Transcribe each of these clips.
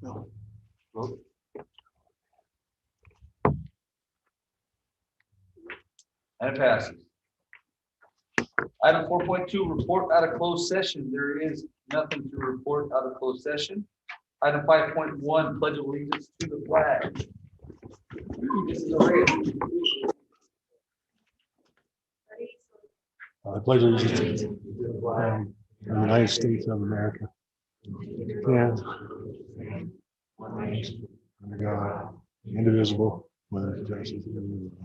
No. Vote. And it passes. Item 4.2, report out of closed session. There is nothing to report out of closed session. Item 5.1, pledge of allegiance to the flag. This is I pledge allegiance to the United States of America. And under God, indivisible, with justice and liberty.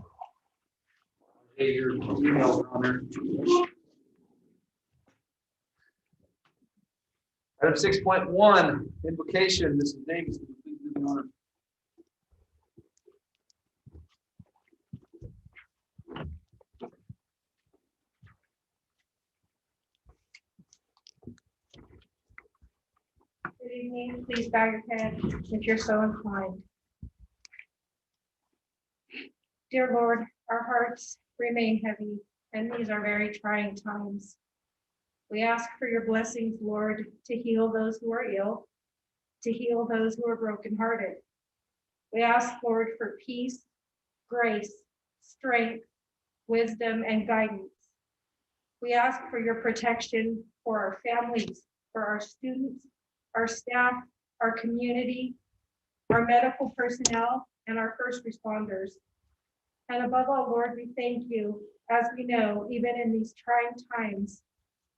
Hey, your email on there. Item 6.1, invocation. Mrs. Davis, can you please do the honor? Good evening. Please bow your head if you're so inclined. Dear Lord, our hearts remain heavy, and these are very trying times. We ask for your blessings, Lord, to heal those who are ill, to heal those who are brokenhearted. We ask, Lord, for peace, grace, strength, wisdom, and guidance. We ask for your protection for our families, for our students, our staff, our community, our medical personnel, and our first responders. And above all, Lord, we thank you, as we know, even in these trying times,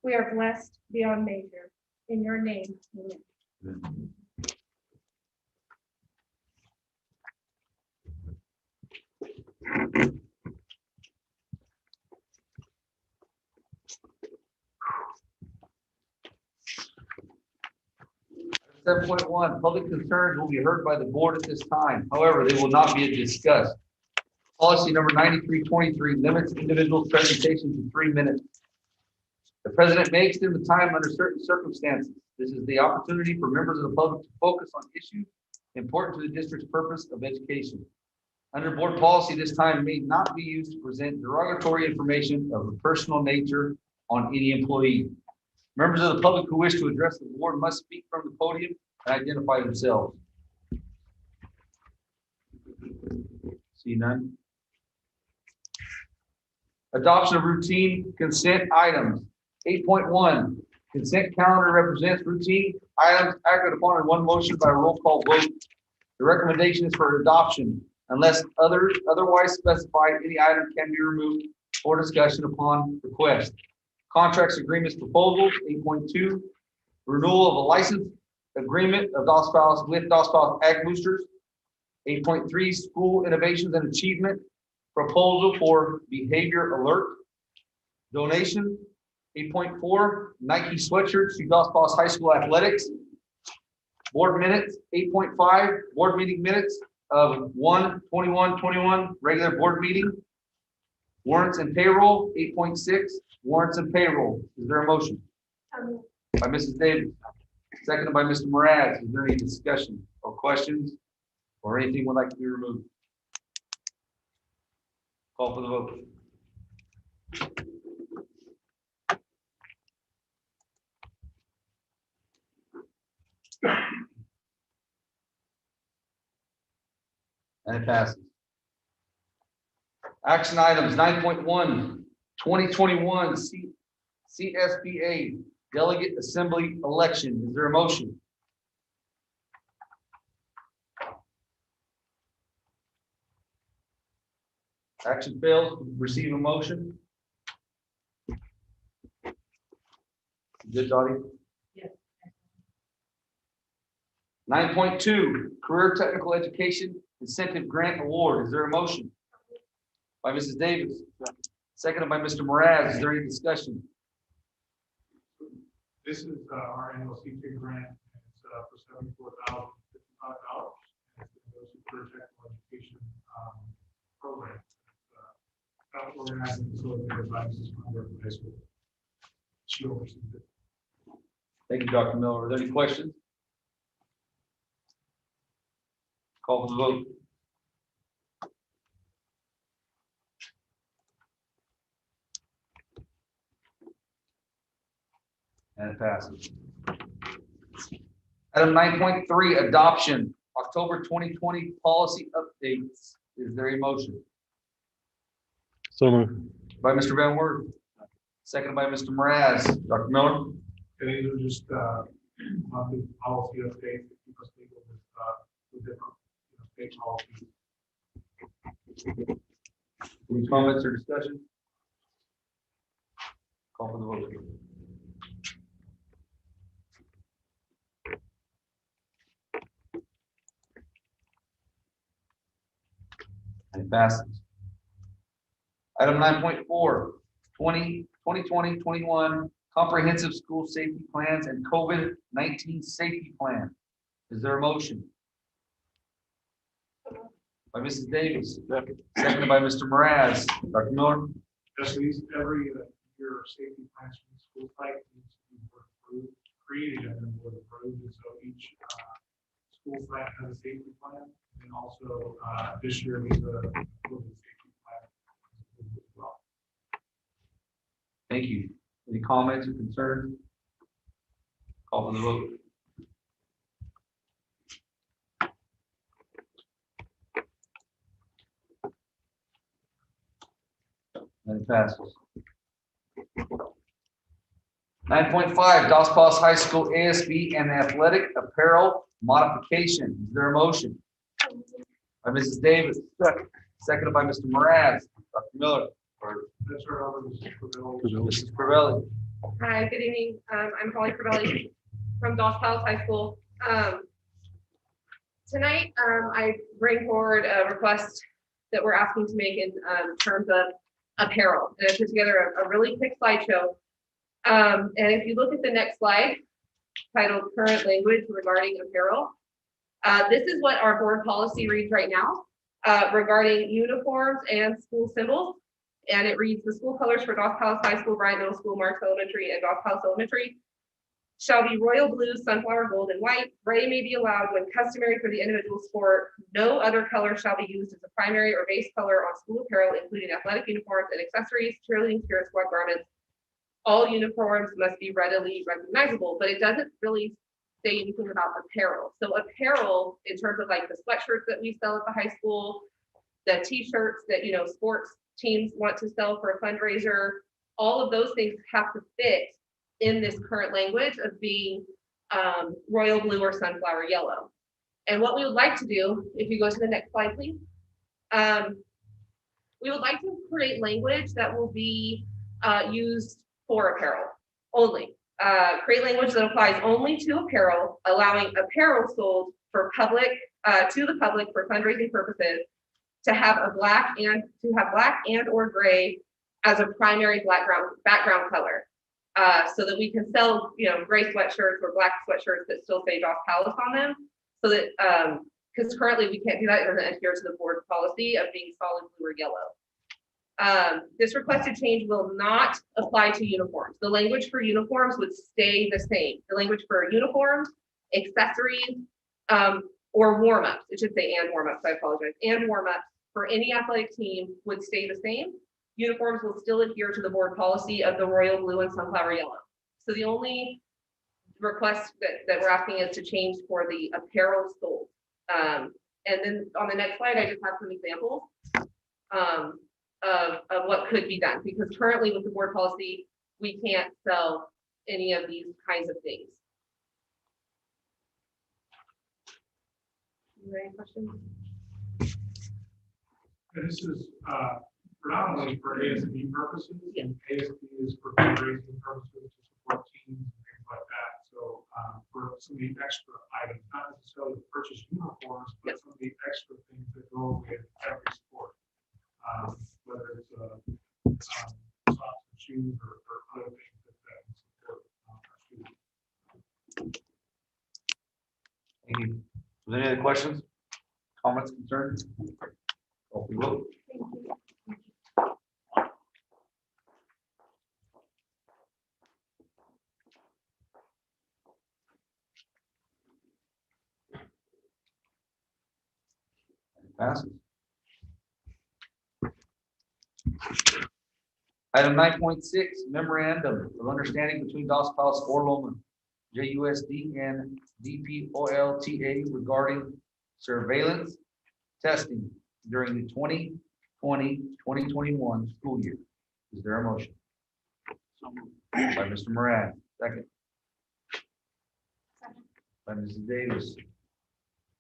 we are blessed beyond measure. In your name, amen. 7.1, public concerns will be heard by the board at this time. However, they will not be discussed. Policy number 9323 limits individual presentation to 3 minutes. The president may extend the time under certain circumstances. This is the opportunity for members of the public to focus on issues important to the district's purpose of education. Under board policy, this time may not be used to present derogatory information of a personal nature on any employee. Members of the public who wish to address the board must speak from the podium and identify themselves. See none. Adoption of routine consent items. 8.1, consent calendar represents routine items acted upon in one motion by a roll call vote. The recommendation is for adoption unless otherwise specified. Any item can be removed for discussion upon request. Contracts, agreements, proposals. 8.2, renewal of a license agreement of Dpol with Dpol Ag Boosters. 8.3, school innovations and achievement proposal for behavior alert donation. 8.4, Nike sweatshirts to Dpol High School athletics. Board minutes. 8.5, board meeting minutes of 1/21/21 regular board meeting. Warrants and payroll. 8.6, warrants and payroll. Is there a motion? By Mrs. Davis, seconded by Mr. Mraz. Is there any discussion or questions or anything would like to be removed? Call for the vote. And it passes. Action items 9.1, 2021 CSBA Delegate Assembly Election. Is there a motion? Action fails. Receive a motion. Good, Dottie? Yes. 9.2, Career Technical Education Incentive Grant Award. Is there a motion? By Mrs. Davis, seconded by Mr. Mraz. Is there any discussion? This is our annual CP grant. It's for $74,055. It's the Career Technical Education program. Organizing facilitated by Mrs. Conrad High School. She oversees it. Thank you, Dr. Miller. Are there any questions? Call for the vote. And it passes. Item 9.3, adoption, October 2020 policy updates. Is there a motion? So moved. By Mr. Van Wert, seconded by Mr. Mraz. Dr. Miller? And these are just, monthly policy updates that keep us legal with different, state policies. Any comments or discussion? Call for the vote. And it passes. Item 9.4, 2020-21 comprehensive school safety plans and COVID-19 safety plan. Is there a motion? By Mrs. Davis, seconded by Mr. Mraz. Dr. Miller? Yes, these, every year, safety plans for the school site needs to be board approved, created and then board approved, and so each school site has a safety plan, and also this year, we have a COVID safety plan as well. Thank you. Any comments or concerns? Call for the vote. And it passes. 9.5, Dpol High School ASB and athletic apparel modification. Is there a motion? By Mrs. Davis, seconded by Mr. Mraz. Dr. Miller? That's our other, Mrs. Crivelli? Hi, good evening. I'm Holly Crivelli from Dpol High School. Tonight, I bring forward a request that we're asking to make in terms of apparel. And I put together a really quick slideshow. And if you look at the next slide, titled Current Language Regarding Apparel, this is what our board policy reads right now regarding uniforms and school symbols. And it reads, the school colors for Dpol High School, Bryant Middle School, Marks Elementary, and Dpol Elementary shall be royal blue, sunflower, gold, and white. Gray may be allowed when customary for the individual sport. No other color shall be used as a primary or base color on school apparel, including athletic uniforms and accessories, cheerleading, spirit squad garments. All uniforms must be readily recognizable, but it doesn't really say anything about apparel. So apparel, in terms of like the sweatshirts that we sell at the high school, the t-shirts that, sports teams want to sell for a fundraiser, all of those things have to fit in this current language of being royal blue or sunflower yellow. And what we would like to do, if you go to the next slide, please, we would like to create language that will be used for apparel only. Create language that applies only to apparel, allowing apparel sold for public to the public for fundraising purposes to have black and or gray as a primary background color. So that we can sell, gray sweatshirts or black sweatshirts that still say Dpol on them. So that, because currently we can't do that, it doesn't adhere to the board policy of being solid blue or yellow. This requested change will not apply to uniforms. The language for uniforms would stay the same. The language for uniforms, accessories, or warm-ups, it should say and warm-ups, I apologize, and warm-ups for any athletic team would stay the same. Uniforms will still adhere to the board policy of the royal blue and sunflower yellow. So the only request that we're asking is to change for the apparel sold. And then on the next slide, I just have some examples of what could be done, because currently with the board policy, we can't sell any of these kinds of things. Are there any questions? and this is predominantly for ASB purposes. Yeah. And ASB is for fundraising purposes to support teams and things like that. So for some of the extra items, not necessarily to purchase uniforms, but some of the extra things that go with every sport, whether it's socks and shoes or other things that support our students. Thank you. Are there any other questions, comments, concerns? Call for the vote. Passes. Item 9.6, memorandum of understanding between Dos Palos Loma JUSD and DPOLTA regarding surveillance testing during the 2020-2021 school year. Is there a motion? By Mr. Moran, second. By Mrs. Davis.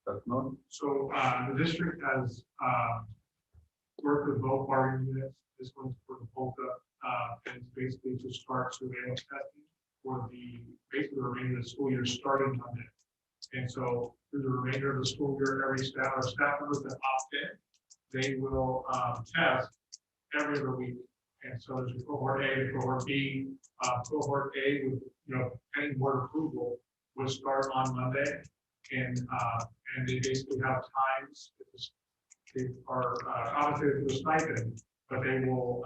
Dr. Norton? So the district has worked with both bargaining units. This one's for the Polka, and it's basically to start surveillance testing for basically the remainder of the school year starting Monday. And so through the remainder of the school year, every staff members that opt in, they will test every other week. And so there's cohort A, cohort B. Cohort A, with pending board approval, will start on Monday, and they basically have times. They are compensated for the stipend, but they will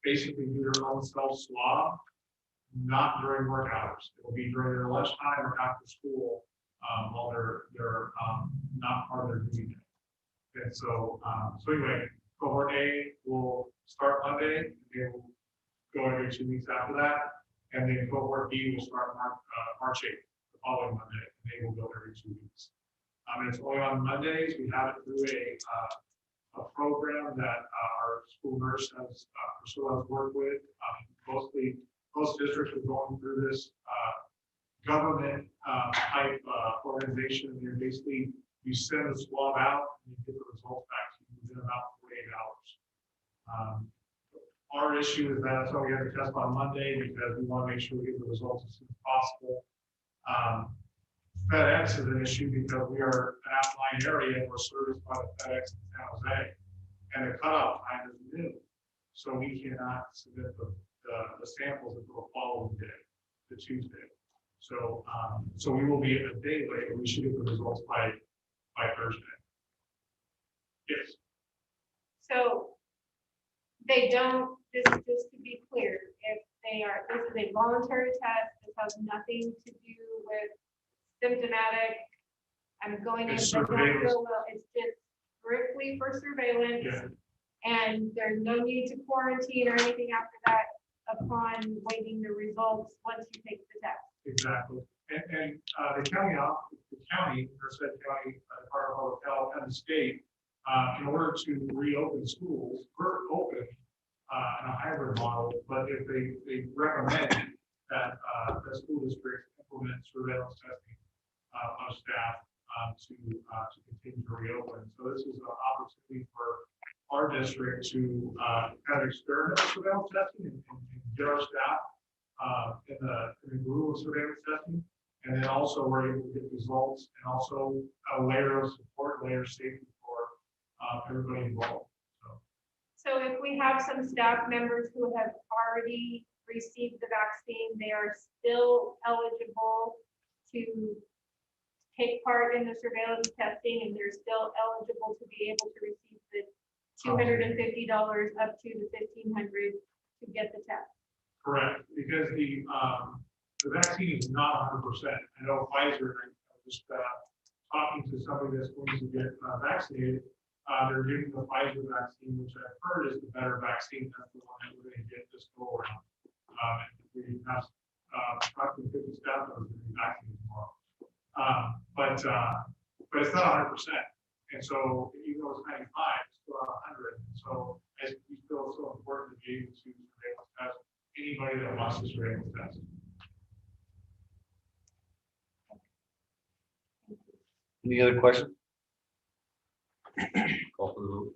basically do their own self swab, not during work hours. It will be during their lunchtime or after school, while they're not part of their duty day. And so anyway, cohort A will start Monday. They will go every 2 weeks after that, and then cohort B will start March 8th, the following Monday, and they will go every 2 weeks. And it's only on Mondays. We have it through a program that our school nurse has worked with. Most districts are going through this government type organization. They're basically, you send the swab out and you get the results back to you within about 48 hours. Our issue is that's why we have to test on Monday, because we want to make sure we get the results as soon as possible. FedEx is an issue because we are an outlying area and we're serviced by the FedEx in San Jose, and the cutoff time is noon, so we cannot submit the samples until the following day, the Tuesday. So we will be a day late, but we should get the results by Thursday. Yes. So they don't, just to be clear, if this is a voluntary test, this has nothing to do with symptomatic, I'm going in, It's but don't surveillance. feel well, it's just strictly for surveillance. Yeah. And there's no need to quarantine or anything after that upon waiting the results once you take the test. Exactly. And the county, Merced County, Department of Public Health, and the state, in order to reopen schools, we're open in a hybrid model, but if they recommend that the school district implement surveillance testing of staff to continue to reopen. So this is an opportunity for our district to kind of experiment with surveillance testing and get our staff in the groove of surveillance testing. And then also we're able to get results and also a layer of support, layer of safety for everybody involved. So if we have some staff members who have already received the vaccine, they are still eligible to take part in the surveillance testing, and they're still eligible to be able to receive the $250 up to the $1,500 to get the test. Correct, because the vaccine is not 100%. I know Pfizer, just talking to somebody that's going to get vaccinated, they're giving the Pfizer vaccine, which I've heard is the better vaccine. That's the one that we're going to get this go around. We have approximately 50 staff members going to be vaccinated tomorrow. But it's not 100%. And so even though it's 95, it's still 100. And so we feel it's so important to be able to surveillance test anybody that wants to surveillance test. Any other questions? Call for the vote.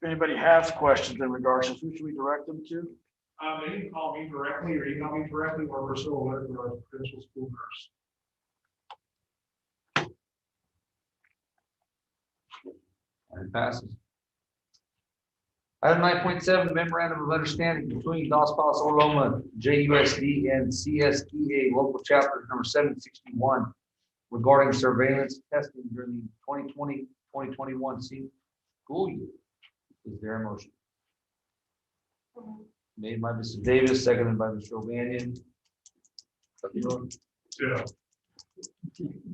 If anybody has questions in regards to who should we direct them to? They can call me directly or email me directly, or Priscilla Whitaker, our principal school nurse. It passes. Item 9.7, memorandum of understanding between Dos Palos, Oklahoma, JUSD and CSEA local chapter number 761 regarding surveillance testing during the 2020-2021 school year. Is there a motion? Made by Mrs. Davis, seconded by Mr. O'Banion. Yeah.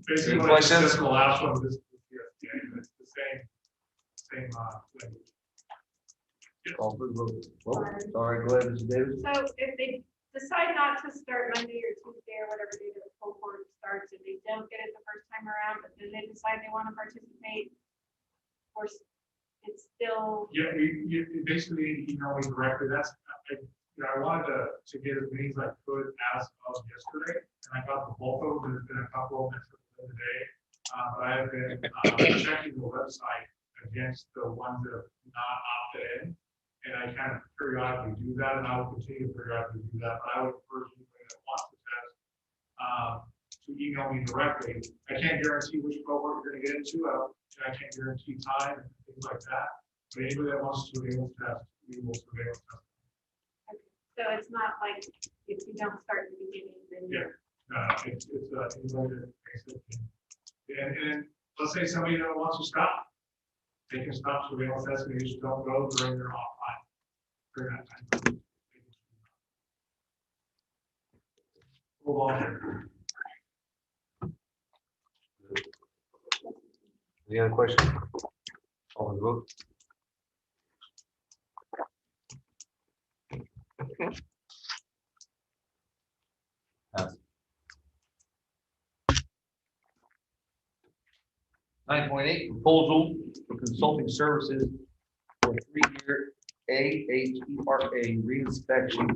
Basically, Any what questions? it's just the last one. It's the same language. Call for the vote. Oh, sorry, go ahead, Mr. Davis. So if they decide not to start Monday or Tuesday or whatever day the full court starts, if they don't get it the first time around, but then they decide they want to participate, or it's still, Yeah, you basically email me directly. That's, I wanted to get as many as I could as of yesterday, and I got the bulk of them. There's been a couple of them the day. But I have been checking the website against the ones that have not opted in. And I kind of periodically do that, and I will continue to periodically do that. But I would encourage anybody that wants to test to email me directly. I can't guarantee which cohort you're going to get into. I can't guarantee time and things like that. But anybody that wants to surveillance test, we will surveillance test. so it's not like if you don't start at the beginning, then. Yeah, it's anybody that makes it. And let's say somebody that wants to stop, they can stop surveillance testing. They just don't go during their off time. During that time. Move on. Any other questions? Call for the vote. Pass. 9.8, proposal for consulting services for 3-year AHERA reinspection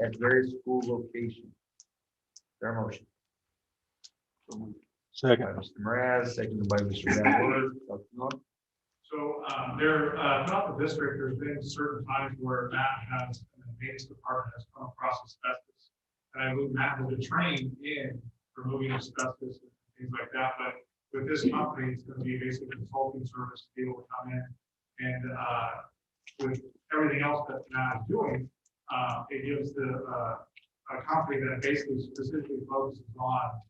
at various school locations. Their motion. Second. By Mr. Mraz, seconded by Mr. Van Wert. Dr. North. So throughout the district, there's been certain times where Matt has, and the maintenance department has come across asbestos. And I believe Matt has been trained in removing asbestos and things like that. But with this company, it's going to be basically a consulting service to be able to come in. And with everything else that Matt is doing, it gives a company that basically specifically focuses on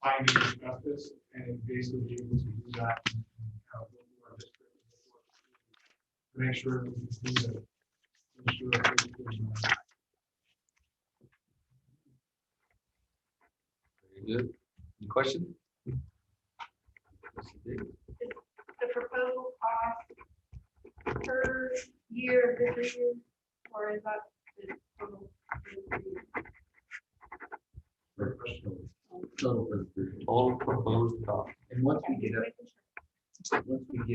finding asbestos and basically be able to do that in our district to make sure that we continue to ensure that Very good. Any questions? The proposal cost per year of the 3 years, or is that the total? Total proposed cost. And once we get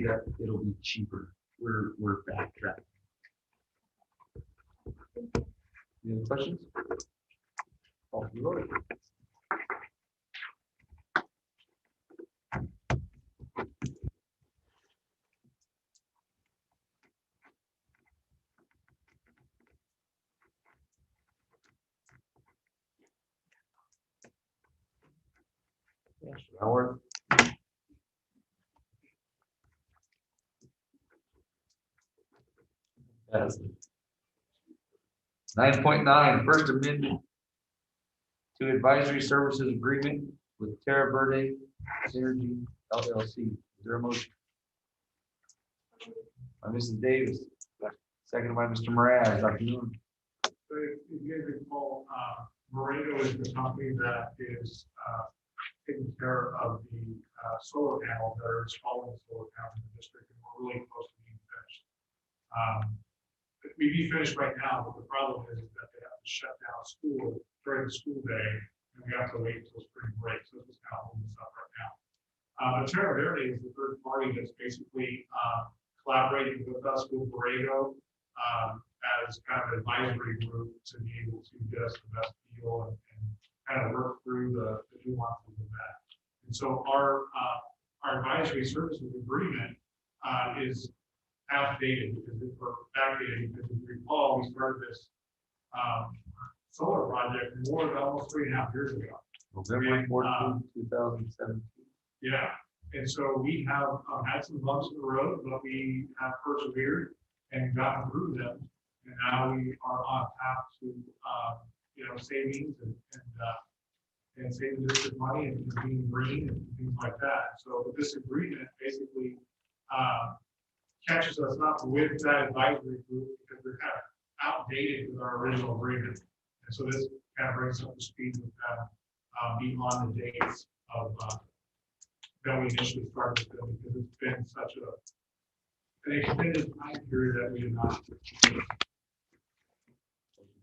up, it'll be cheaper. We're backtracking. Any other questions? Call for the vote. Mr. Howard. Yes. 9.9, First Amendment to Advisory Services Agreement with Terra Verde Synergy LLC. Is there a motion? By Mrs. Davis, seconded by Mr. Mraz. Dr. Newman. So if you guys recall, Moreno is the company that is taking care of the solar panels that are installing solar panels in the district, and we're really close to being finished. We'd be finished right now, but the problem is that they have to shut down school during the school day, and we have to wait until spring break, so this is kind of holding us up right now. But Terra Verde is the third party that's basically collaborating with us with Borrego as kind of an advisory group to be able to get us the best deal and kind of work through the nuances of that. And so our advisory services agreement is outdated because we're backdated because if you recall, we started this solar project more than almost 3.5 years ago. November 14, 2017. Yeah, and so we have had some bumps in the road, but we have persevered and gotten through them. And now we are on path to savings and saving district money and being green and things like that. So with this agreement basically catches us up with that advisory group because we're kind of outdated with our original agreement. And so this kind of brings up to speed with them being on the dates of that we initially started with them because it's been such an extended time period that we have not.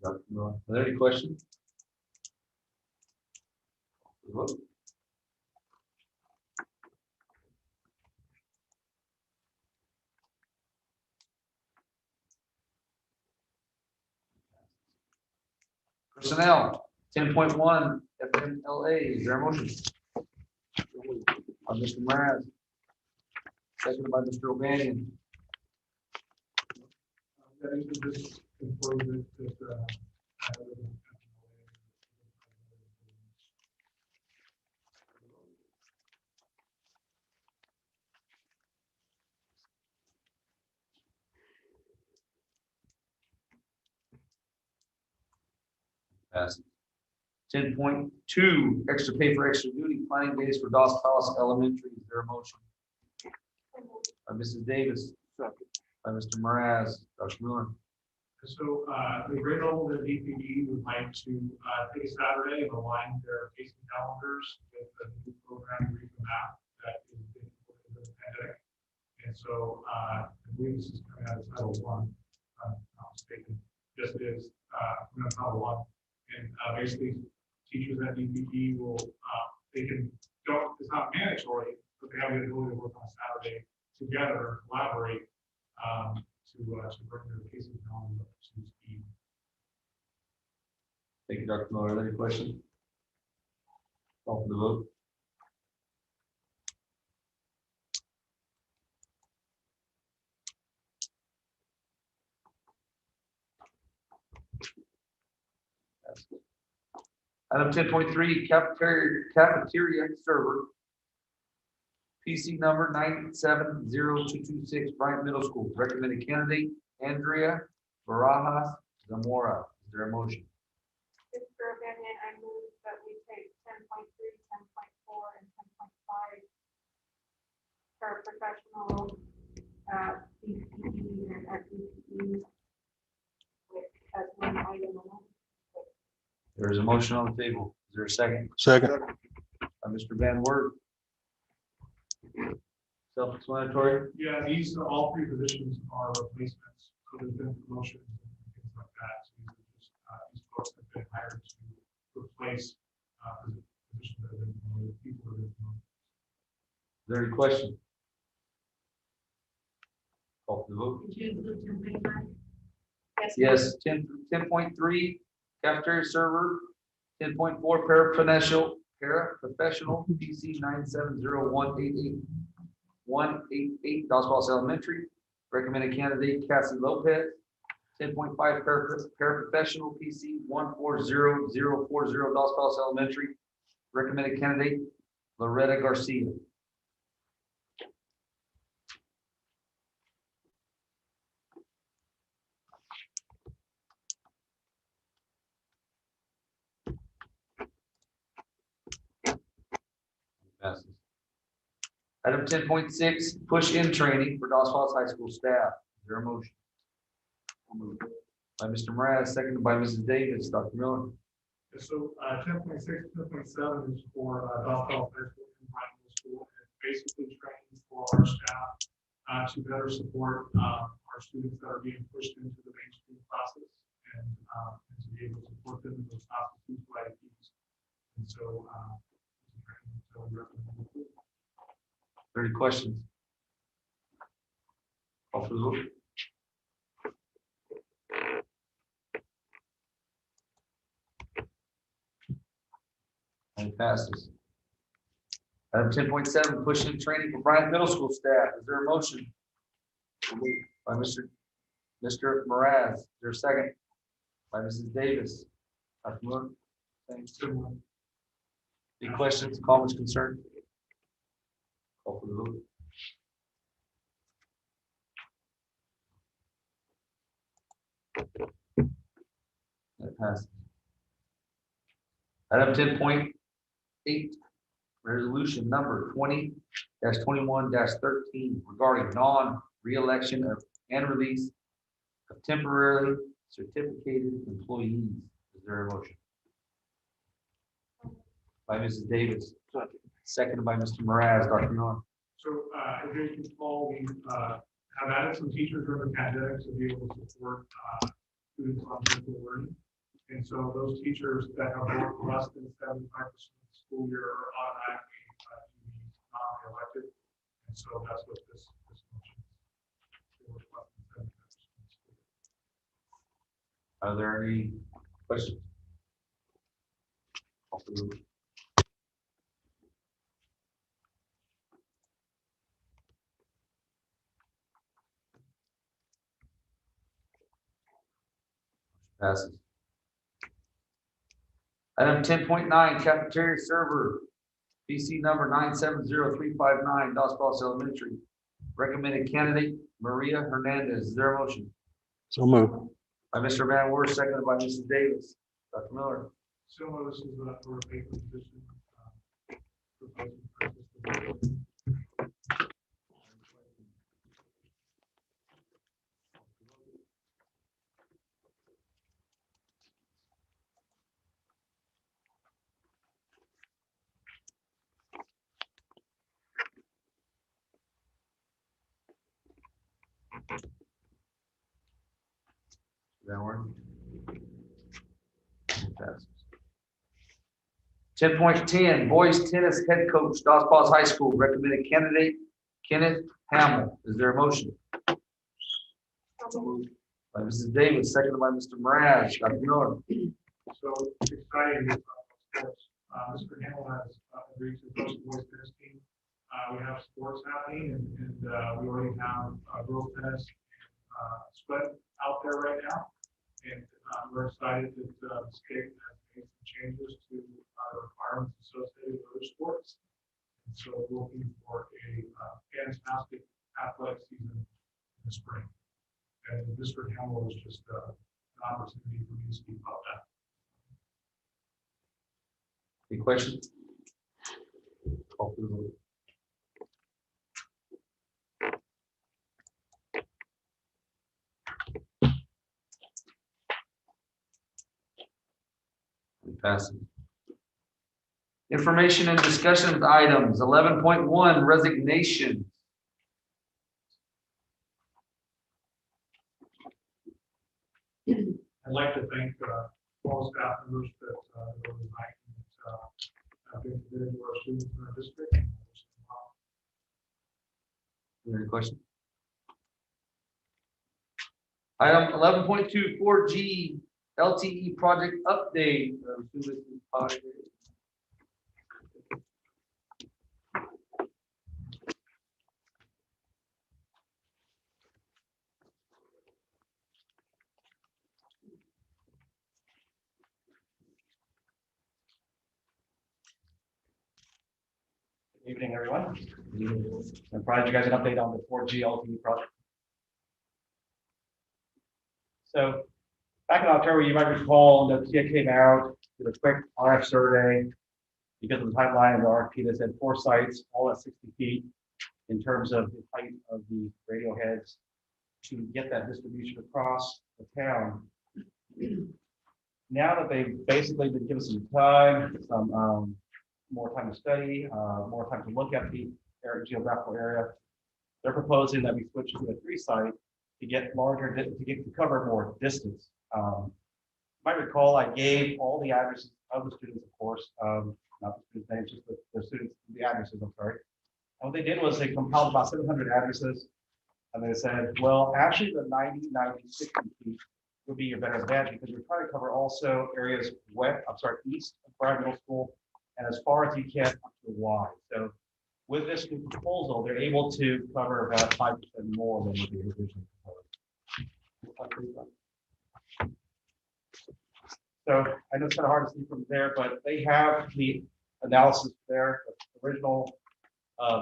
Dr. Miller. Are there any questions? Vote. Personnel, 10.1 FMLA, is there a motion? By Mr. Mraz. Seconded by Mr. O'Banion. That is this employee that, Passes. 10.2, extra pay for extra duty planning days for Dos Palace Elementary. Is there a motion? By Mrs. Davis. By Mr. Mraz. Dr. Miller. so, the grade level that DPD would like to, take a Saturday and align their pacing calendars with the new program revamp that is being implemented in the pandemic. And so, I believe this is coming out of Title I, I'm not mistaken. This is, coming out of Title I. And, basically, teachers at DPD will, they can, it's not mandatory, but they have the ability to work on Saturday together, collaborate, to bring their pacing calendar up to speed. Thank you, Dr. Miller. Are there any questions? Call for the vote. Item 10.3, cafeteria server. PC number 970226, Bryant Middle School. Recommended candidate, Andrea Barajas Zamora. Is there a motion? Mr. O'Banion, I move that we take 10.3, 10.4, and 10.5 paraprofessional at DPE and at DPE as one item alone. There is a motion on the table. Is there a second? Second. By Mr. Van Wert. Self-explanatory. Yeah, these, all three positions are replacements, so there's been promotions and things like that. So these are just, these folks have been hired to replace, positions that have been promoted, people that have been promoted. Is there any question? Call for the vote. Did you include 10.5? Yes, 10.3, cafeteria server, 10.4, paraprofessional, PC 970188188, Dos Palace Elementary. Recommended candidate Cassie Lopez. 10.5, paraprofessional, PC 140040, Dos Palace Elementary. Recommended candidate Loretta Garcia. Passes. Item 10.6, push-in training for Dos Palace High School staff. Is there a motion? By Mr. Mraz, seconded by Mrs. Davis. Dr. Miller. And so, 10.6, 10.7 is for, Dos Palace High School and Bryant Middle School, and basically training for our staff, to better support, our students that are being pushed into the mainstream classes and to be able to support them in those classes through IEPs. And so, Any questions? Call for the vote. And it passes. Item 10.7, push-in training for Bryant Middle School staff. Is there a motion? By Mr. Mraz. Is there a second? By Mrs. Davis. Dr. Miller. Thanks. Any questions, comments, concerns? Call for the vote. That passes. Item 10.8, resolution number 20-21-13 regarding non-reelection of and release of temporarily certificated employees. Is there a motion? By Mrs. Davis. Seconded by Mr. Mraz. Dr. Miller. So, as you recall, we have added some teachers during the pandemic to be able to support students on virtual learning. And so those teachers that have worked less than 75% of the school year are automatically to be non-elected. And so that's what this motion is. They work less than 75% of the school year. Are there any questions? Call for the vote. Passes. Item 10.9, cafeteria server, PC number 970359, Dos Passos Elementary. Recommended candidate, Maria Hernandez. Is there a motion? So move. By Mr. Van Wert, seconded by Mrs. Davis. Dr. Miller. Similar, this is for a paper position. Proposing purchase of Van Wert. Passes. 10.10, boys tennis head coach, Dos Passos High School. Recommended candidate, Kenneth Hamill. Is there a motion? By Mrs. Davis, seconded by Mr. Mraz. Dr. Miller. So it's exciting. Sports. Mr. Hamel has agreed to host the boys tennis team. We have sports happening, and we already have girls tennis split out there right now. And we're excited that the state has made some changes to the requirements associated with other sports. And so we're looking for a fantastic athletic season in the spring. And Mr. Hamel is just an opportunity for me to speak about that. Any questions? Call for the vote. Passes. Information and discussion items, 11.1, resignation. I'd like to thank all staff members that were resigned and have been committed to our students in our district. Any questions? Item 11.2, 4G Lte Project update. Good evening, everyone. I provided you guys an update on the 4G Lte project. So back in October, you might recall the TA came out, did a quick RF survey because of the timeline of the RFP that said 4 sites, all at 60 feet in terms of the height of the radio heads to get that distribution across the town. Now that they've basically been given some time, some more time to study, more time to look at the geographical area, they're proposing that we switch to a 3 site to get larger, to cover more distance. You might recall I gave all the addresses of the students, of course, not the students' names, just the students, the addresses, I'm sorry. And what they did was they compiled about 700 addresses, and they said, well, actually the 90, 60 feet would be your better bet because we're trying to cover also areas east of Bryan Middle School and as far as you can up to Y. So with this new proposal, they're able to cover about 5% more than what they originally proposed. So I know it's kind of hard to see from there, but they have the analysis there. The original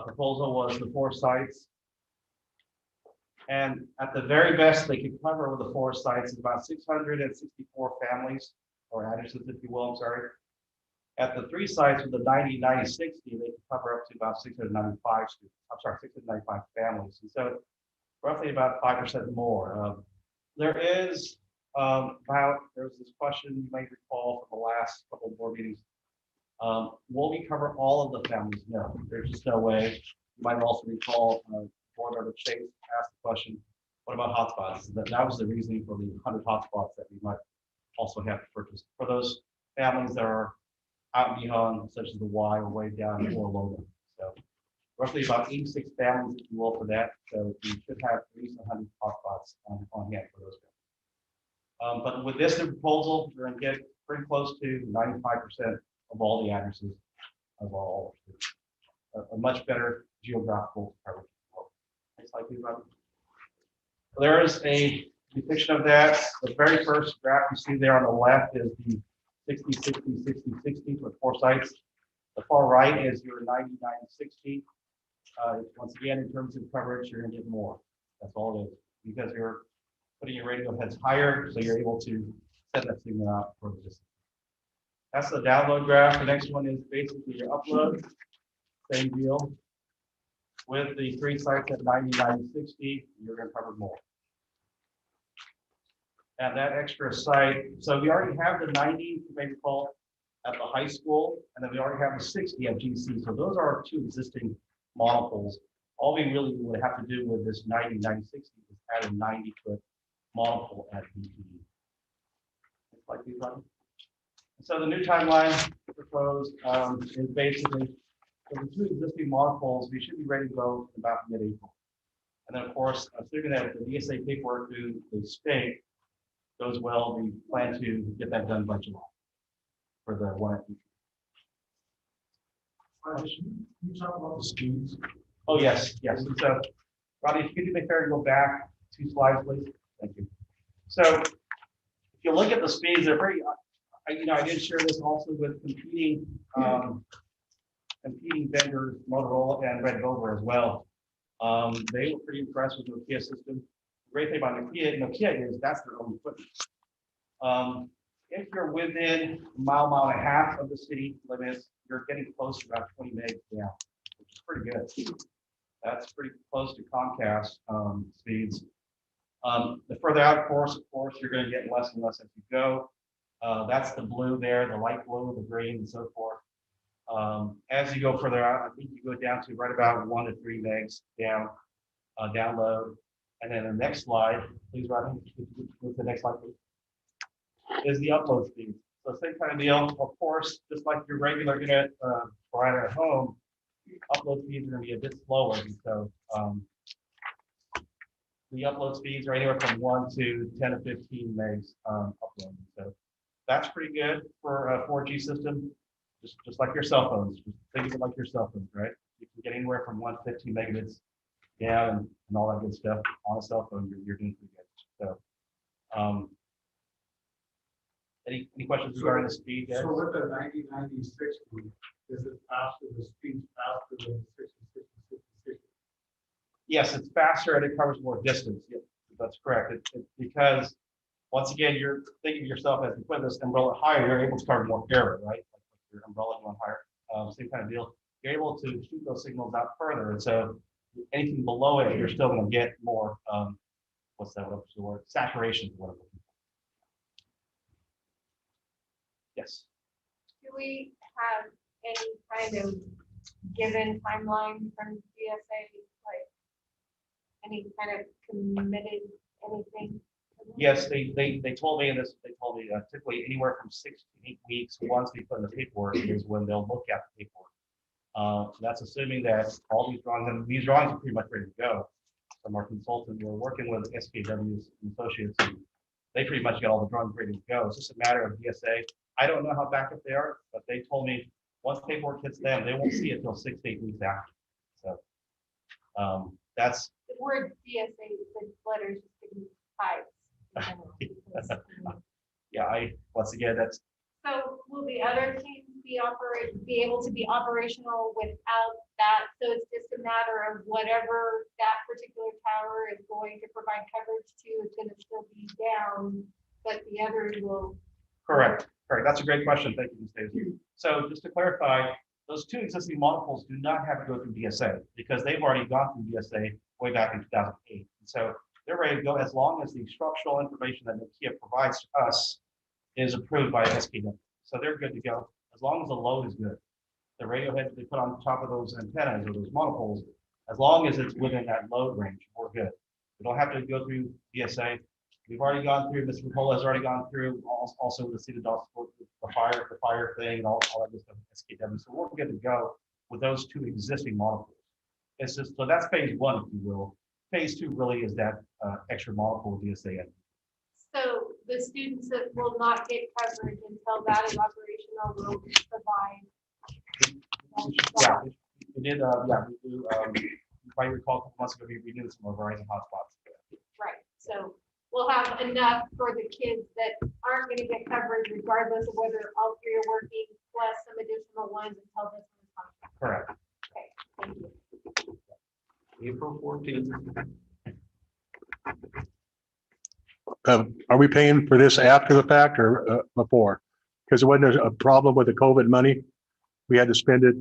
proposal was the 4 sites. And at the very best, they could cover with the 4 sites is about 664 families, or addresses, if you will, I'm sorry. At the 3 sites with the 90, 90, 60, they could cover up to about 695 students. I'm sorry, 695 families. And so roughly about 5% more. There is there was this question you might recall from the last couple of board meetings. Will we cover all of the families? No, there's just no way. You might also recall board member Chase asked the question, what about hotspots? That was the reasoning for the 100 hotspots that we might also have to purchase for those families that are out beyond, such as the Y or way down or low. So roughly about 86 families, if you will, for that. So we should have at least 100 hotspots on hand for those families. But with this new proposal, we're going to get pretty close to 95% of all the addresses of all. A much better geographical coverage. Next slide, please, Robert. There is a depiction of that. The very first graph you see there on the left is the 60, 60, 60, 60 with 4 sites. The far right is your 90, 90, 60. Once again, in terms of coverage, you're going to get more. That's all it is, because you're putting your radio heads higher, so you're able to send that signal out for the distance. That's the download graph. The next one is basically your upload. Same deal. With the 3 sites at 90, 90, 60, you're going to cover more. And that extra site, so we already have the 90, you may recall, at the high school, and then we already have the 60 at GC. So those are 2 existing monopoles. All we really would have to do with this 90, 90, 60 is add a 90-foot monopole at BPE. Like these ones. So the new timeline proposed is basically for the 2 existing monopoles, we should be ready to go about mid-April. And then, of course, assuming that the DSA paperwork through the state goes well, we plan to get that done by July for the one at Can you talk about the speeds? Oh, yes, yes. And so, Rodney, if you could do me a favor, go back 2 slides, please. Thank you. So, if you look at the speeds, they're very, I did share this also with competing vendors, Motorola and Red Rover as well. They were pretty impressed with the Nokia system. The great thing about Nokia is that's their own equipment. If you're within a mile and a half of the city limits, you're getting close to about 20 megs down, which is pretty good. That's pretty close to Comcast speeds. The further out, of course, you're going to get less and less as you go. That's the blue there, the light blue, the green, and so forth. As you go further out, I think you go down to right about 1 to 3 megs down, download. And then the next slide, please, Rodney, with the next slide, please, is the upload speed. So same kind of deal. Of course, just like your regular internet provider at home, upload speeds are going to be a bit slower. So the upload speeds are anywhere from 1 to 10 to 15 megs uploading. So that's pretty good for a 4G system. Just like your cell phones, just think of it like your cell phones, right? You can get anywhere from 1 to 15 megabits down and all that good stuff on a cell phone. You're doing pretty good. So, any questions regarding the speed? Guys? So with the 90, 90, 60, is it faster, the speed faster than 60, 60, 60, 60? Yes, it's faster and it covers more distance. Yeah, that's correct. It's because once again, you're thinking of yourself as you put this umbrella higher, you're able to cover more area, right? Your umbrella going higher, same kind of deal. You're able to shoot those signals out further, and so anything below it, you're still going to get more. What's the word? Saturation. Whatever. Yes. Do we have any kind of given timeline from DSA, like any kind of committed anything? Yes, they told me this. They told me typically anywhere from 6 to 8 weeks once we put in the paperwork is when they'll look at the paperwork. So that's assuming that all these drawings, and these drawings are pretty much ready to go from our consultant. We're working with SKW's and Associates. And they pretty much got all the drawings ready to go. It's just a matter of DSA. I don't know how backup they are, but they told me once paperwork hits them, they won't see it until 6 to 8 weeks after. So that's The word DSA, the letters, types. Yeah, once again, that's So will the other teams be able to be operational without that? So it's just a matter of whatever that particular tower is going to provide coverage to, it's going to still be down, but the others will. correct. That's a great question. Thank you, Ms. Davis. So just to clarify, those 2 existing monopoles do not have to go through DSA because they've already gone through DSA way back in 2008. And so they're ready to go as long as the structural information that Nokia provides to us is approved by SKW. So they're good to go as long as the load is good. The radio heads they put on top of those antennas or those monopoles As long as it's within that load range, we're good. We don't have to go through DSA. We've already gone through, Mr. McCullough has already gone through also the city dogs, the fire thing and all that good stuff, SKW. So we're good to go with those two existing model pools. It's just, so that's phase one, if you will. Phase two really is that extra model pool DSA. So the students that will not get coverage until that is operational will provide. Yeah, we did, yeah, we do, if I recall, a couple months ago, we renewed some of our rising hotspots. Right, so we'll have enough for the kids that aren't gonna get coverage regardless of whether all three are working, plus some additional ones until this one is functional. Correct. Okay, thank you. April 14th. Are we paying for this after the fact or before? Because it wasn't a problem with the COVID money. We had to spend it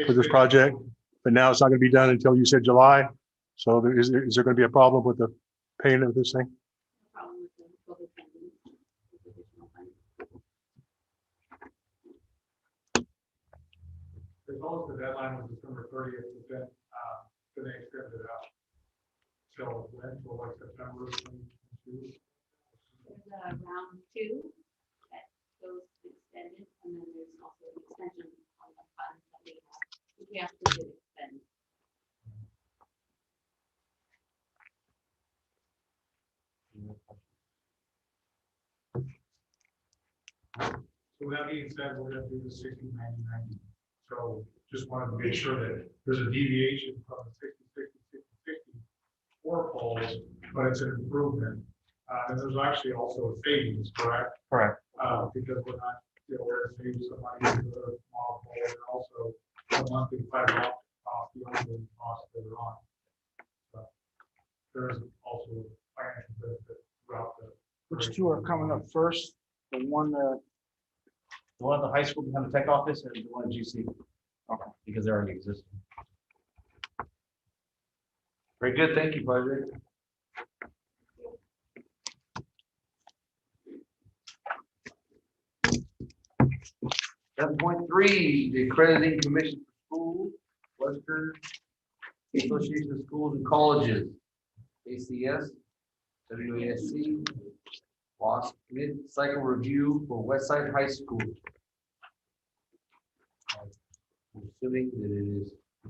for this project, but now it's not going to be done until you said July. So is there going to be a problem with the paying of this thing? As long as the deadline was December 30th, then they extended it out. So when, till like September 22. There's round two that goes extended, and then there's also an extension on the funds that we have, which we have to do extend. So with that being said, we're gonna do the 60-90-90. So just wanted to make sure that there's a deviation from the 60-60-60-60 four poles, but it's an improvement. And there's actually also a savings, correct? Correct. Because we're not, we're gonna save some money for the small pole and also the monthly fiber optic cost, the ongoing cost that are on. So there's also financial benefit throughout the. Which two are coming up first? The one that, The one at the high school behind the tech office or the one at GC? Okay, because they're already existing. Very good, thank you, Project. .3, the Accrediting Commission for Schools, Western Association of Schools and Colleges, ACS, WASC, WASC mid-cycle review for Westside High School. I'm assuming that it is. I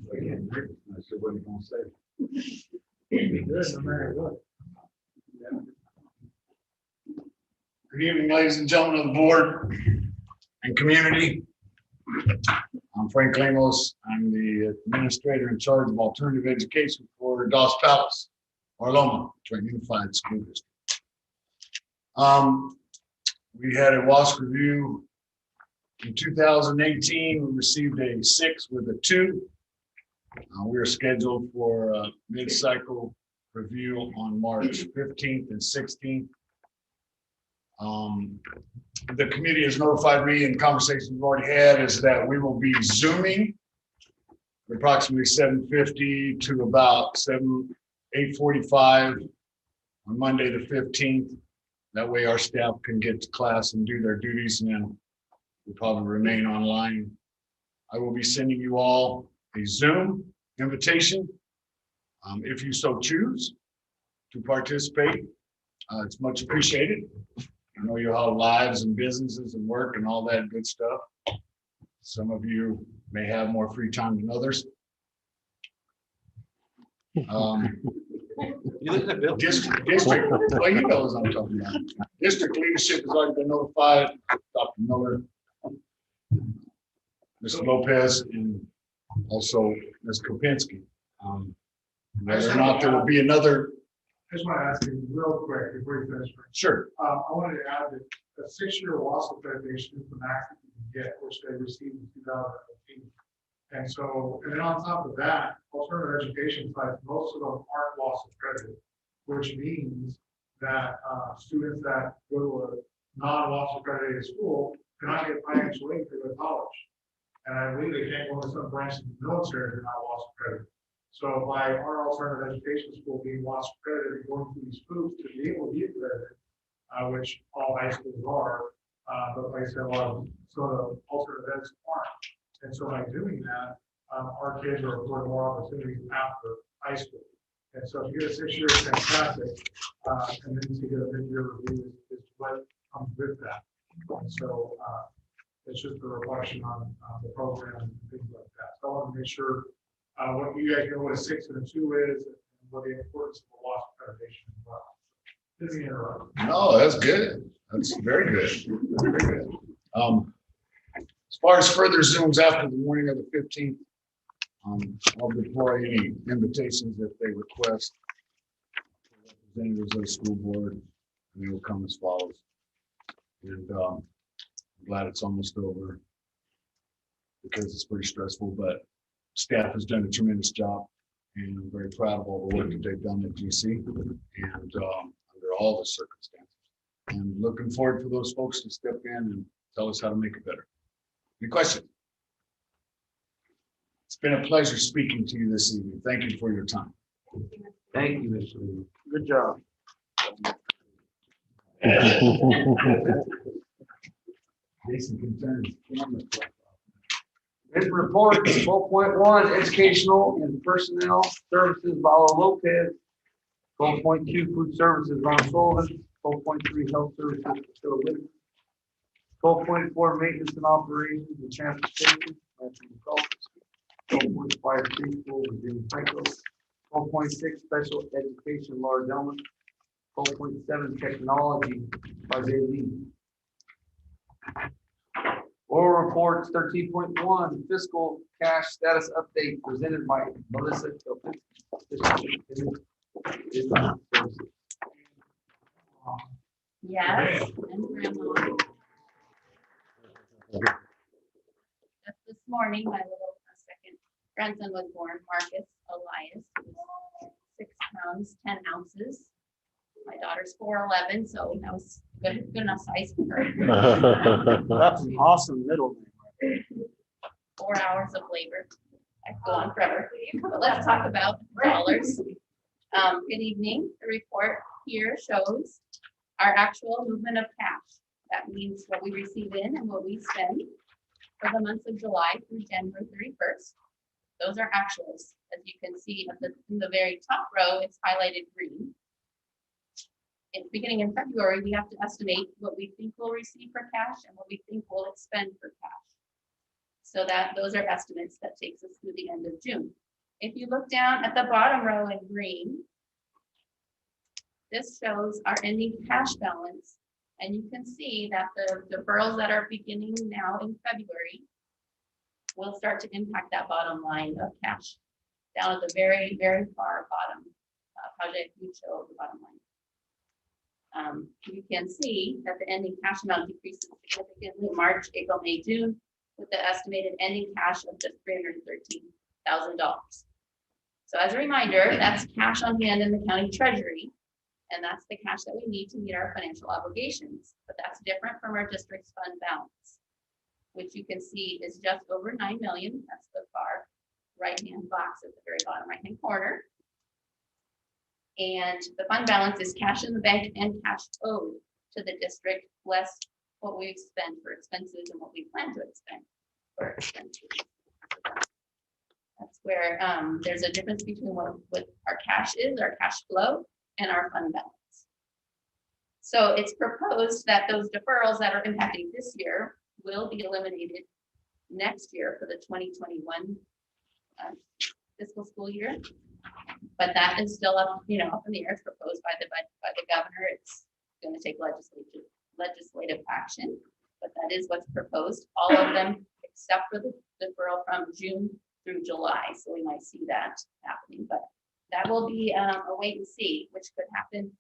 said, what are you gonna say? Be good, no matter what. Good evening, ladies and gentlemen of the board and community. I'm Frank Lemos. I'm the administrator in charge of alternative education for Dos Palace, Arloma, Joint Unified School District. We had a WASC review in 2018. We received a 6 with a 2. We are scheduled for a mid-cycle review on March 15th and 16th. The committee has notified me in conversations we've already had is that we will be Zooming approximately 7:50 to about 8:45 on Monday the 15th. That way our staff can get to class and do their duties, and then we'll probably remain online. I will be sending you all a Zoom invitation if you so choose to participate. It's much appreciated. I know you all have lives and businesses and work and all that good stuff. Some of you may have more free time than others. District, well, you know what I'm talking about. District leadership has already been notified. Dr. Miller, Mr. Lopez, and also Ms. Kopinski. Whether or not there will be another. I just want to ask you real quick before you finish. Sure. I wanted to add that a 6-year WASC accreditation is the max that you can get, which they received in 2018. And so, and then on top of that, alternative education sites, most of them aren't WASC accredited, which means that students that go to a non-WASC accredited school cannot get financial aid for their college. And I believe they can't go into some branches of the military that are not WASC accredited. So by our alternative education school being WASC accredited and going through these hoops to be able to be accredited, which all high schools are, but like I said, a lot of sort of alternative eds aren't. And so by doing that, our kids are afforded more opportunities after high school. And so if you get a 6 year, it's fantastic. And then to get a mid-year review is what comes with that. And so it's just a reflection on the program and things like that. So I want to make sure what you guys know what a 6 and a 2 is and what the importance of the loss accreditation as well. Didn't interrupt. No, that's good. That's very good. Very good. As far as further Zooms after the morning of the 15th, I'll deploy any invitations if they request. Representatives of the school board, and they will come as follows. And I'm glad it's almost over because it's pretty stressful, but staff has done a tremendous job, and I'm very proud of all the work that they've done at GC and under all the circumstances. And looking forward for those folks to step in and tell us how to make it better. Any questions? It's been a pleasure speaking to you this evening. Thank you for your time. Thank you, Mr. Lee. Good job. Jason can turn his camera. Written report, 12.1, educational and personnel services, Vala Lopez. 12.2, food services, Ron Sullivan. 12.3, health services, Priscilla Whitaker. 12.4, maintenance and operations and transportation, Anthony McCall. 12.5, preschool, Virginia Franco. 12.6, special education, Laura Delman. 12.7, technology, Isaiah Lee. Oral reports, 13.1, fiscal cash status update presented by Melissa Kilpin. Yes, and grandma. Just this morning, my little second grandson was born, Marcus Elias, who was 6 pounds, 10 ounces. My daughter's 4'11", so that was good enough size for her. That's an awesome middle name. 4 hours of labor. I could go on forever, but let's talk about dollars. Good evening. The report here shows our actual movement of cash. That means what we receive in and what we spend for the months of July through January 31st. Those are actuals. As you can see in the very top row, it's highlighted green. Beginning in February, we have to estimate what we think we'll receive for cash and what we think we'll expend for cash. So that those are estimates that takes us through the end of June. If you look down at the bottom row in green, this shows our ending cash balance. And you can see that the deferrals that are beginning now in February will start to impact that bottom line of cash down at the very, very far bottom. Project would show the bottom line. You can see that the ending cash amount decreases significantly March, April, May, June, with the estimated ending cash of just $313,000. So as a reminder, that's cash on hand in the county treasury, and that's the cash that we need to meet our financial obligations. But that's different from our district's fund balance, which you can see is just over 9 million. That's the far right-hand box at the very bottom right-hand corner. And the fund balance is cash in the bank and cash owed to the district, less what we expend for expenses and what we plan to expend for expenses. That's where there's a difference between what our cash is, our cash flow, and our fund balance. So it's proposed that those deferrals that are impacting this year will be eliminated next year for the 2021 fiscal school year. But that is still up, up in the air. It's proposed by the governor. It's going to take legislative action, but that is what's proposed. All of them except for the deferral from June through July. So we might see that happening, but that will be a wait and see, which could happen.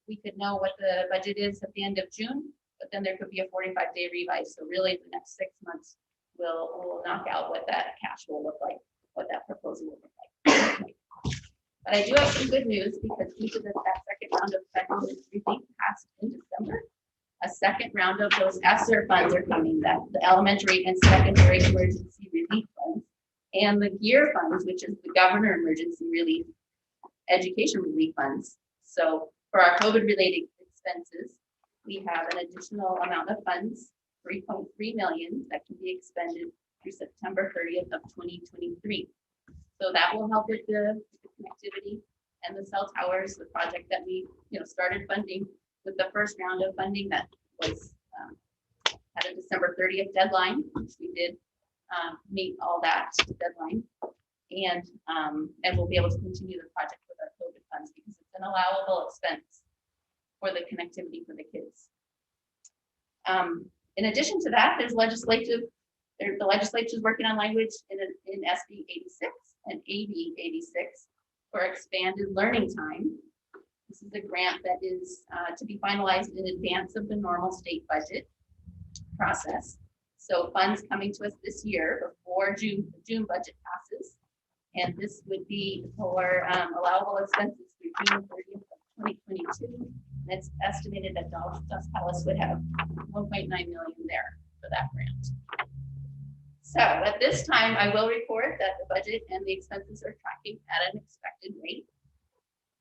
We could know what the budget is at the end of June, but then there could be a 45-day revise. So really, the next 6 months will knock out what that cash will look like, what that proposal will look like. But I do have some good news because due to that second round of federal relief passed in December, a second round of those ESSER funds are coming, that the elementary and secondary emergency relief funds and the GEAR funds, which is the governor emergency relief, education relief funds. So for our COVID related expenses, we have an additional amount of funds, 3.3 million that can be expended through September 30th of 2023. So that will help with the connectivity and the cell towers, the project that we, started funding with the first round of funding that was had a December 30th deadline, which we did meet all that deadline. And we'll be able to continue the project with our COVID funds because it's an allowable expense for the connectivity for the kids. In addition to that, there's the legislature is working on language in SB 86 and AB 86 for expanded learning time. This is a grant that is to be finalized in advance of the normal state budget process. So funds coming to us this year before June budget passes. And this would be for allowable expenses through June 30th of 2022. And it's estimated that Dos Palace would have 1.9 million there for that grant. So at this time, I will report that the budget and the expenses are tracking at an expected rate.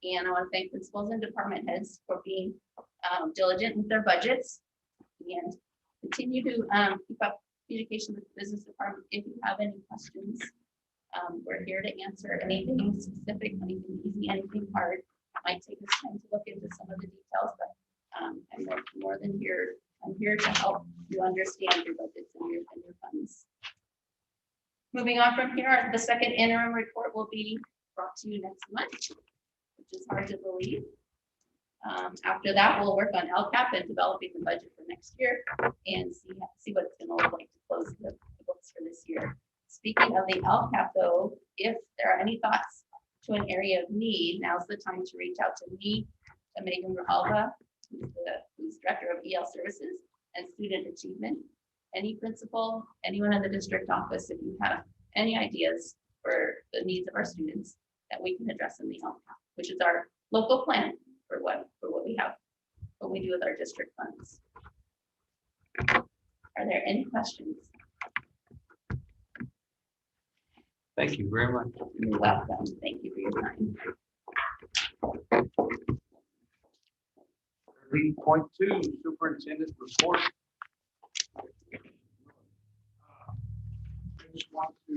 And I want to thank principals and department heads for being diligent with their budgets and continue to keep up communication with the business department if you have any questions. We're here to answer anything specific, anything easy, anything hard. It might take us time to look into some of the details, but I'm more than here. I'm here to help you understand your budgets and your funds. Moving on from here, the second interim report will be brought to you next month, which is hard to believe. After that, we'll work on LCAP and developing the budget for next year and see what it's going to look like to close the books for this year. Speaking of the LCAP, though, if there are any thoughts to an area of need, now's the time to reach out to me, to Megan Rahalva, who's Director of EL Services and Student Achievement. Any principal, anyone in the district office, if you have any ideas for the needs of our students that we can address in the LCAP, which is our local plan for what we have, what we do with our district funds. Are there any questions? Thank you very much. You're welcome. Thank you for your time. 3.2 Superintendent Report. I just want to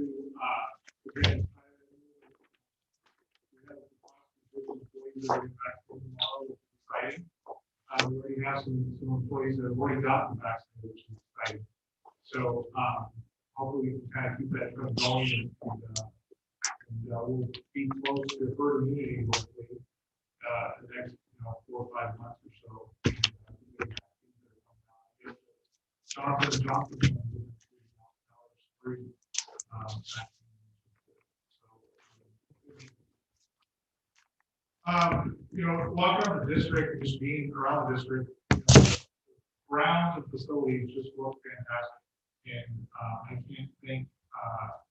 again, we have employees that are back tomorrow, which is exciting. We already have some employees that have already gotten vaccinated, which is exciting. So hopefully we can kind of keep that trend going and we'll be close to herd immunity hopefully the next 4 or 5 months or so. Jonathan Johnson free. Walking around the district, just being around the district, grounds and facilities just look fantastic. And I can't thank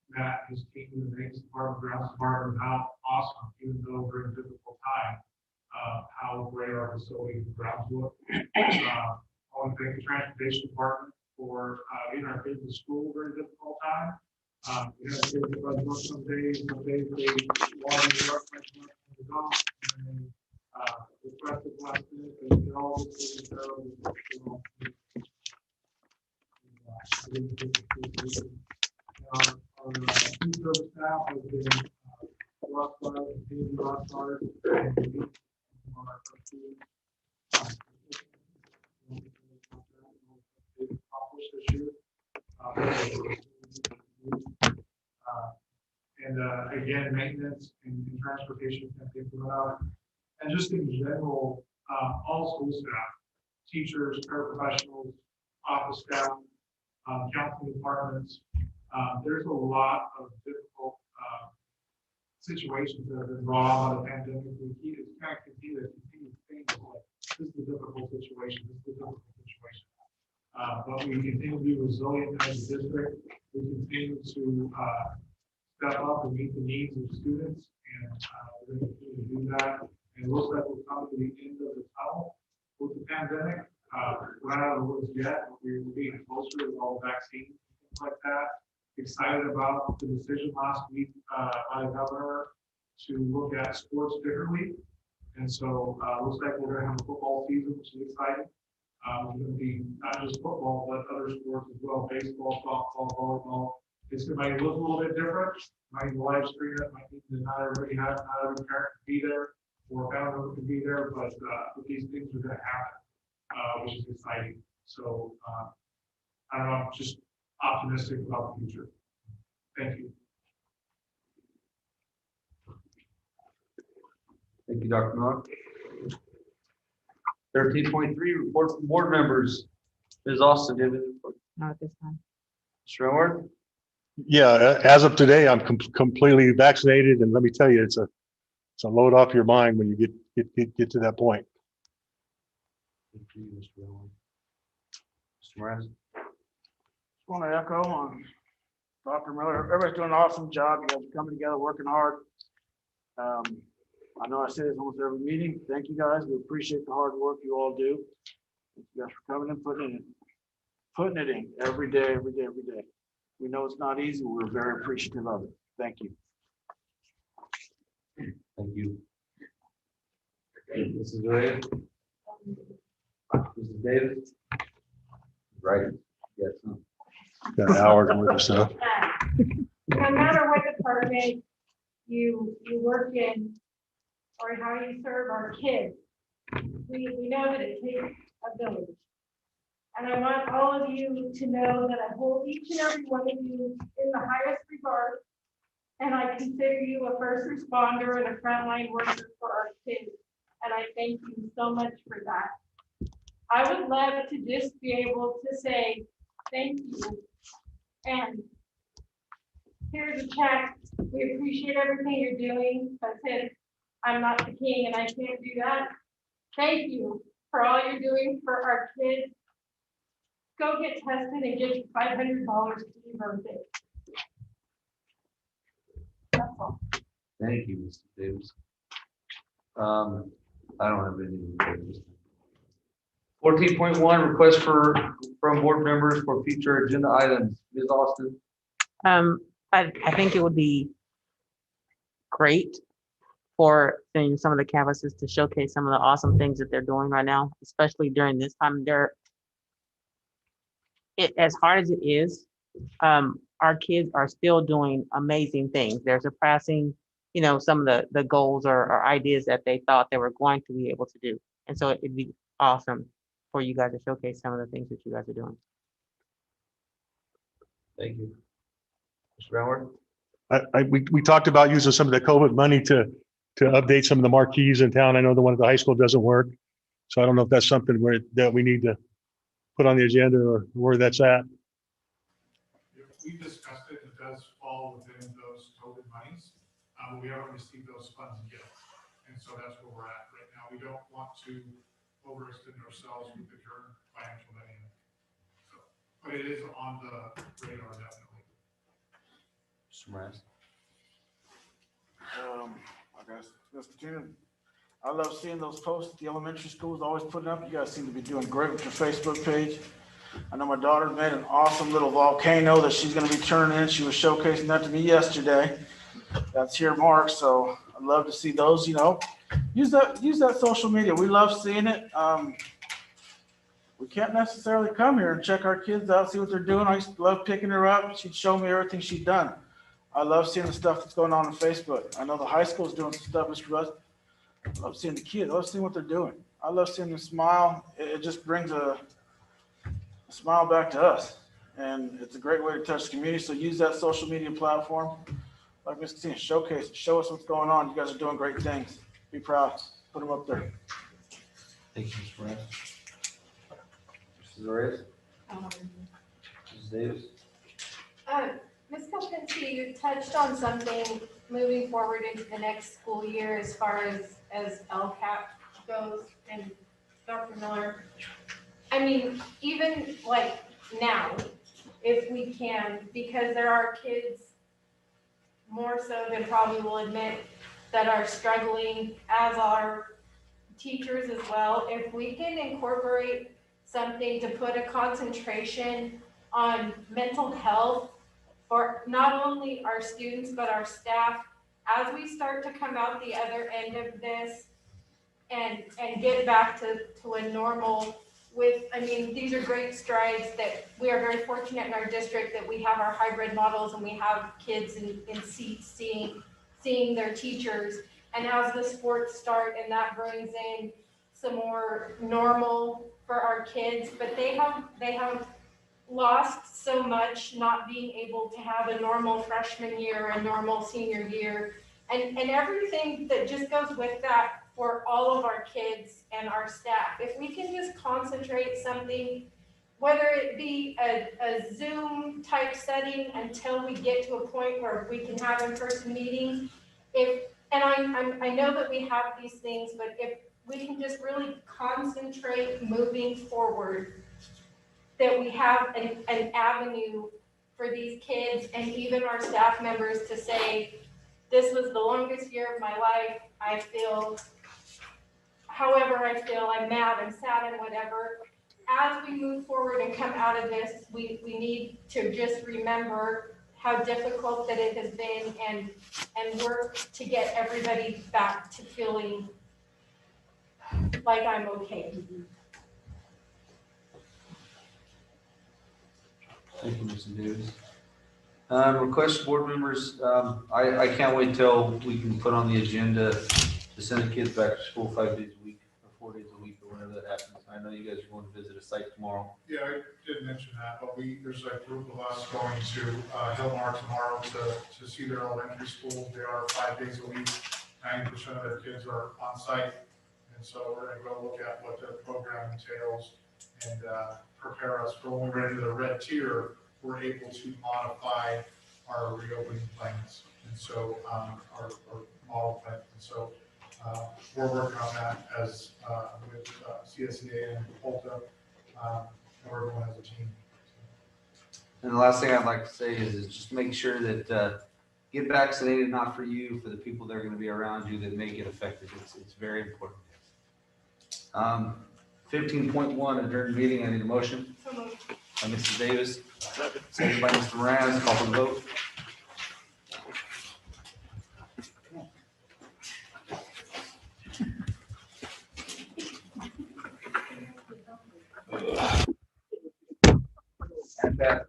Matt, his team, the maintenance department, grounds department, how awesome, even though we're in a difficult time, how great our facilities and grounds look. I want to thank the transportation department for getting our kids to school during a difficult time. We had to give them some days they wanted to work on the golf, and they requested last minute, they did all this taken care of. Our food service staff has been rock hard, continuing to rock hard, and accomplished this year. Again, maintenance and transportation can take them out. And just in general, all school staff, teachers, paraprofessionals, office staff, counseling departments, there's a lot of difficult situations that have been brought on by the pandemic. We kind of continue things like this is a difficult situation, this is a difficult situation. But we continue to be resilient as a district. We continue to step up and meet the needs of students, and we're going to continue to do that. And it looks like we're coming to the end of the tunnel with the pandemic. We're not out of the woods yet, but we're getting closer with all the vaccines and things like that. Excited about the decision last week by the governor to look at sports differently. And so looks like we're going to have a football season, which is exciting. It's going to be not just football, but other sports as well, baseball, softball, volleyball, It's might look a little bit different, might live stream it, might need to not everybody have, not every parent can be there, or family can be there, but these things are gonna happen, which is exciting. So, I don't know, I'm just optimistic about the future. Thank you. Thank you, Dr. Miller. 13.3, report from board members. Ms. Austin, do you have any report? Not at this time. Mr. Renworth? Yeah, as of today, I'm completely vaccinated, and let me tell you, it's a load off your mind when you get to that point. Thank you, Mr. Renworth. Mr. Moran? Want to echo on Dr. Miller. Everybody's doing an awesome job. You guys are coming together, working hard. I know I say this almost every meeting. Thank you guys. We appreciate the hard work you all do. Thank you guys for coming and putting it in every day, every day, every day. We know it's not easy. We're very appreciative of it. Thank you. Thank you. Mrs. Ray? Mrs. Davis? Right. Yes. Got hours worth of stuff. No matter what department you work in or how you serve our kids, we know that it takes a village. And I want all of you to know that I hold each and every one of you in the highest regard. And I consider you a first responder and a frontline worker for our kids. And I thank you so much for that. I would love to just be able to say thank you. And here's a check. We appreciate everything you're doing. But since I'm not the king and I can't do that, thank you for all you're doing for our kids. Go get tested and get $500 to your birthday. That's all. Thank you, Mr. Davis. I don't have any. 14.1, request from board members for future agenda items. Ms. Austin? I think it would be great for some of the campuses to showcase some of the awesome things that they're doing right now, especially during this time. As hard as it is, our kids are still doing amazing things. They're surpassing, some of the goals or ideas that they thought they were going to be able to do. And so it'd be awesome for you guys to showcase some of the things that you guys are doing. Thank you. Mr. Renworth? We talked about using some of the COVID money to update some of the marquees in town. I know the one at the high school doesn't work. So I don't know if that's something that we need to put on the agenda or where that's at. We discussed it, it does fall within those COVID monies. We haven't received those funds yet. And so that's where we're at right now. We don't want to overextend ourselves with the current financial dynamic. So, but it is on the radar definitely. Mr. Moran? I guess let's continue. I love seeing those posts the elementary schools always putting up. You guys seem to be doing great with your Facebook page. I know my daughter made an awesome little volcano that she's going to be turning in. She was showcasing that to me yesterday. That's here marked. So I'd love to see those, use that social media. We love seeing it. We can't necessarily come here and check our kids out, see what they're doing. I used to love picking her up. She'd show me everything she'd done. I love seeing the stuff that's going on Facebook. I know the high school is doing some stuff, Mr. Russ. I love seeing the kids. I love seeing what they're doing. I love seeing them smile. It just brings a smile back to us. And it's a great way to touch the community. So use that social media platform. Like Ms. Katina, showcase, show us what's going on. You guys are doing great things. Be proud. Put them up there. Thank you, Mr. Moran. Mrs. Reyes? Mrs. Davis? Ms. Kopinski, you touched on something moving forward into the next school year as far as LCAP goes, and Dr. Miller. I mean, even like now, if we can, because there are kids more so than probably will admit that are struggling, as are teachers as well. If we can incorporate something to put a concentration on mental health for not only our students, but our staff, as we start to come out the other end of this and get back to a normal I mean, these are great strides that we are very fortunate in our district that we have our hybrid models and we have kids in seats seeing their teachers. And as the sports start and that brings in some more normal for our kids, but they have lost so much not being able to have a normal freshman year, a normal senior year, and everything that just goes with that for all of our kids and our staff. If we can just concentrate something, whether it be a Zoom type setting until we get to a point where we can have in-person meetings, I know that we have these things, but if we can just really concentrate moving forward, that we have an avenue for these kids and even our staff members to say, this was the longest year of my life. I feel however I feel, I'm mad, I'm sad, and whatever. As we move forward and come out of this, we need to just remember how difficult that it has been and work to get everybody back to feeling like I'm okay. Thank you, Mr. Davis. Request board members, I can't wait till we can put on the agenda to send the kids back to school 5 days a week or 4 days a week or whenever that happens. I know you guys are going to visit a site tomorrow. Yeah, I did mention that, but there's a group of us going to Hillmar tomorrow to see their elementary schools. They are 5 days a week. 90% of their kids are on site. And so we're gonna go look at what their program entails and prepare us for when we're into the red tier, we're able to modify our reopening plans. And so our model plan. And so we're working on that as with CSEA and Lte, and we're going as a team. And the last thing I'd like to say is just make sure that get vaccinated, not for you, for the people that are going to be around you that may get affected. It's very important. 15.1 adjourned meeting. I need a motion. So moved. By Mrs. Davis, second by Mr. Moran. Call for the vote. And that